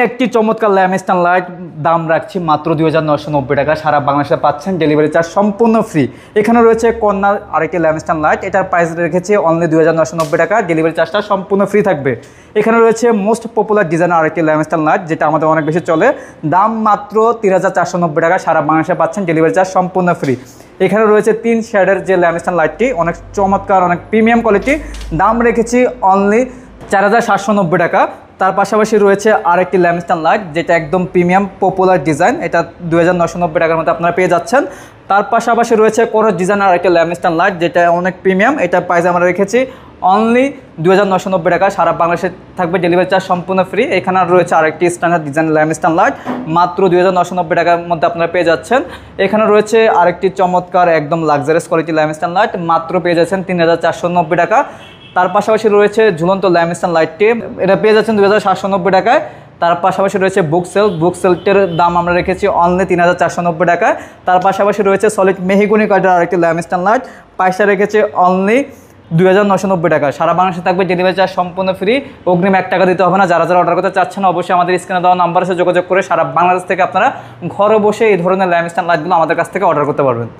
একটি চমৎকার ল্যাম্পস্ট্যান্ড লাইট দাম রাখছি মাত্র 2990 টাকা। সারা বাংলাদেশে পাচ্ছেন, ডেলিভারি চার্জ সম্পূর্ণ ফ্রি। এখানে রয়েছে কর্নার আরেকটি ল্যাম্পস্ট্যান্ড লাইট, এটার প্রাইস রেখেছি অনলি 2990 টাকা, ডেলিভারি চার্জটা সম্পূর্ণ ফ্রি থাকবে। এখানে রয়েছে মোস্ট পপুলার ডিজাইনের আরেকটি ল্যাম্পস্ট্যান্ড লাইট, যেটা আমাদের অনেক বেশি চলে, দাম মাত্র 3490 টাকা। সারা বাংলাদেশে পাচ্ছেন, ডেলিভারি চার্জ সম্পূর্ণ ফ্রি। এখানে রয়েছে 3 শেডের যে ল্যাম্পস্ট্যান্ড লাইটটি, অনেক চমৎকার, অনেক প্রিমিয়াম কোয়ালিটি, দাম রেখেছি অনলি 4790 টাকা। তার পাশাপাশি রয়েছে আরেকটি ল্যাম্পস্ট্যান্ড লাইট, যেটা একদম প্রিমিয়াম পপুলার ডিজাইন, এটা 2990 টাকার মধ্যে আপনারা পেয়ে যাচ্ছেন। তার পাশাপাশি রয়েছে কোনো ডিজাইনের আরেকটি ল্যাম্পস্ট্যান্ড লাইট, যেটা অনেক প্রিমিয়াম, এটার প্রাইস আমরা রেখেছি অনলি 2990 টাকা। সারা বাংলাদেশে থাকবে, ডেলিভারি চার্জ সম্পূর্ণ ফ্রি। এখানে রয়েছে আরেকটি স্ট্যান্ডার্ড ডিজাইন ল্যাম্পস্ট্যান্ড লাইট, মাত্র 2990 টাকার মধ্যে আপনারা পেয়ে যাচ্ছেন। এখানে রয়েছে আরেকটি চমৎকার একদম লাক্সারিয়াস কোয়ালিটি ল্যাম্পস্ট্যান্ড লাইট, মাত্র পেয়ে যাচ্ছেন 3490 টাকা। তার পাশাপাশি রয়েছে ঝুলন্ত ল্যাম্পস্ট্যান্ড লাইটটি, এটা পেয়ে যাচ্ছেন 2790 টাকায়। তার পাশাপাশি রয়েছে বুক সেলটের দাম আমরা রেখেছি অনলি 3490 টাকায়। তার পাশাপাশি রয়েছে সলিড মেহগনি কাঠের আরেকটি ল্যাম্পস্ট্যান্ড লাইট, প্রাইসটা রেখেছি অনলি 2990 টাকা। সারা বাংলাদেশে থাকবে, ডেলিভারি চার্জ সম্পূর্ণ ফ্রি, অগ্রিম 1 টাকা দিতে হবে না। যারা অর্ডার করতে চাচ্ছেন, অবশ্যই আমাদের স্ক্রিনে দেওয়া নাম্বারে যোগাযোগ করে সারা বাংলাদেশ থেকে আপনারা ঘরে বসে এই ধরনের ল্যাম্পস্ট্যান্ড লাইটগুলো আমাদের কাছ থেকে অর্ডার করতে পারবেন।